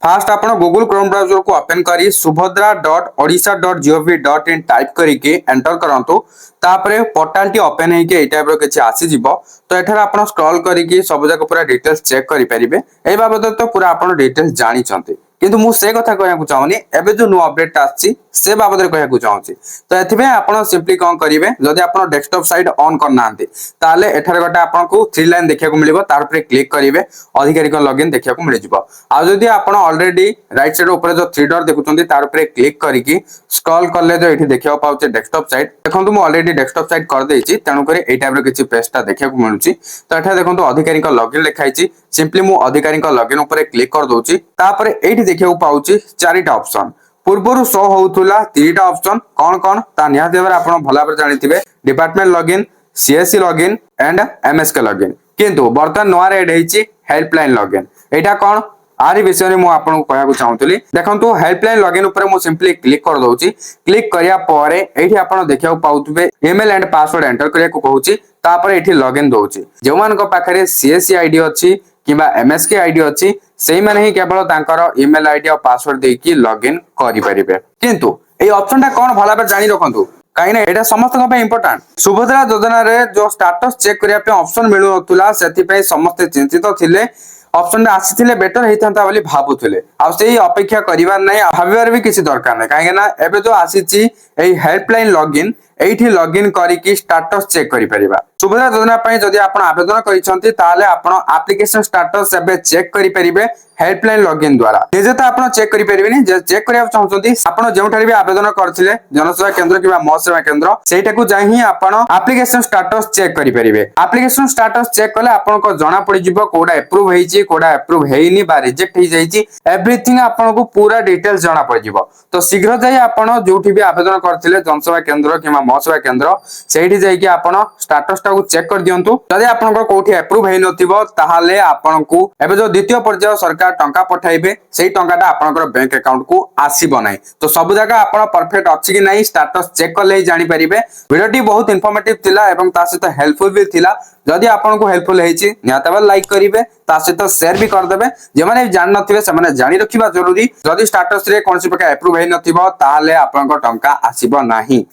Fast आप Google Chrome browser को open करी subhadra.odisha.gov.in टाइप करके एंटर करंतु तापरे पोर्टल टी ओपन है के टाइप रो किछि आसी जिवो तो एठार आपण स्क्रॉल करके सब जाक पूरा डिटेल्स चेक करि परिबे ए बाबत तो पूरा आपण डिटेल्स जानि छथि किंतु मु से कथा कहया चाहूनी एबे जो न्यू अपडेट आछि से बाबत रे कहया चाहूची तो एथिबे आपण सिंपली कोन करिवे जदि आपण डेस्कटॉप साइड ऑन करनांती ताले एठार गटा आपण को थ्री लाइन देखिया को मिलिबो तार ऊपर क्लिक करिवे अधिकारी को लॉगिन देखिया को मिल जिवो आ जदि आपण ऑलरेडी राइट साइड ऊपर जो थ्री डॉट देखुचंती तार ऊपर क्लिक करिकि स्क्रॉल करले जो एठी देखिया पाउचे डेस्कटॉप साइड देखंतु मु ऑलरेडी डेस्कटॉप साइड कर देछि तणु करे ए टाइप रो किछि पेजटा देखिया को मिलुची तो एठा देखंतु अधिकारी को लॉगिन लिखाइछि सिंपली मु अधिकारी को लॉगिन ऊपर क्लिक कर दोछि तापर एठी देखिया पाउची चारिटा ऑप्शन पूर्वरु शो होउथुला तीनटा ऑप्शन कोन कोन ता निहा देवर आपण भला पर जानिथिबे department login CSC login and MSK login किंतु बर्तन नोआ रे एडैछि हेल्पलाइन लॉगिन एटा कोन आरी विषय में आपको कहना चाहूली देखो हेल्पलाइन लॉगिन ऊपर मु सिंपली क्लिक कर दोची क्लिक करिया परे एठी आपण देखिया पाउतबे ईमेल एंड पासवर्ड एंटर करिया को कहूची तापर एठी लॉगिन दोची जे मान को पाखरे सीएससी आईडी अछि किबा एमएसके आईडी अछि सेही माने ही केवल तांकर ईमेल आईडी और पासवर्ड देकी लॉगिन करि परिबे किंतु ए ऑप्शनटा कोन भला पर जानि रखंतु कहीं एटा समस्त इंपोर्टेंट सुभद्रा योजना रे जो स्टेटस चेक करिया पे ऑप्शन मिलु नथुला सेति पे समस्त चिंतित थिले ऑप्शन आसीथिले बेटर हेइथांता बोली भाबुथिले आ सेही अपेक्षा करिवार नै भाबिबार भी किछि दरकार नै काहे ना एबे जो आसीछि एई हेल्पलाइन लॉगिन एठी लॉगिन करिकि स्टेटस चेक करि परिबा सुभद्रा योजना पई जदि आपण आवेदन करिसंती ताले आपण एप्लीकेशन स्टेटस एबे चेक करि परिबे हेल्पलाइन लॉगिन द्वारा निजे तो आपण चेक करि परिबेनी जे चेक करिया चाहउछंती आपण जेउठारि भी आवेदन करथिले जनसेवा केंद्र किबा मो सेवा केंद्र सेटा को जाई ही आपण एप्लीकेशन स्टेटस चेक करि परिबे एप्लीकेशन स्टेटस चेक कले आपण को जणा पड़ि जिवो कोडा अप्रूव हेइची कोडा अप्रूव हेइनी बा रिजेक्ट हेइ जाईची एवरीथिंग आपण को पूरा डिटेल्स जणा पड़ि जिवो तो शीघ्र जाई आपण जोठी भी आवेदन करथिले जनसेवा केंद्र किबा मो सेवा केंद्र सेठी जाई कि आपण स्टेटस को चेक कर दियंतु जदि आपण को कोठी अप्रूव हेइ नथिबो ताहाले आपण को एबे जो द्वितीय पर्याय सरकार टंका पठाइबे सेही टंकाटा आपनकर बैंक अकाउंट को आसीबो नै तो सब जगह आपण परफेक्ट अछि कि नै स्टेटस चेक करले ही जानि परिबे वीडियोटी बहुत इन्फॉर्मेटिव थिला एवं ता सहित हेल्पफुल भी थिला जदि आपण को हेल्पफुल हेछि निहातबा लाइक करिवे ता सहित शेयर भी कर देबे जे माने जान नथिबे से माने जानि रखिबा जरूरी जदि स्टेटस रे कोनसी प्रकार अप्रूव हेइ नथिबो ताहाले आपनकर टंका आसीबो नाही।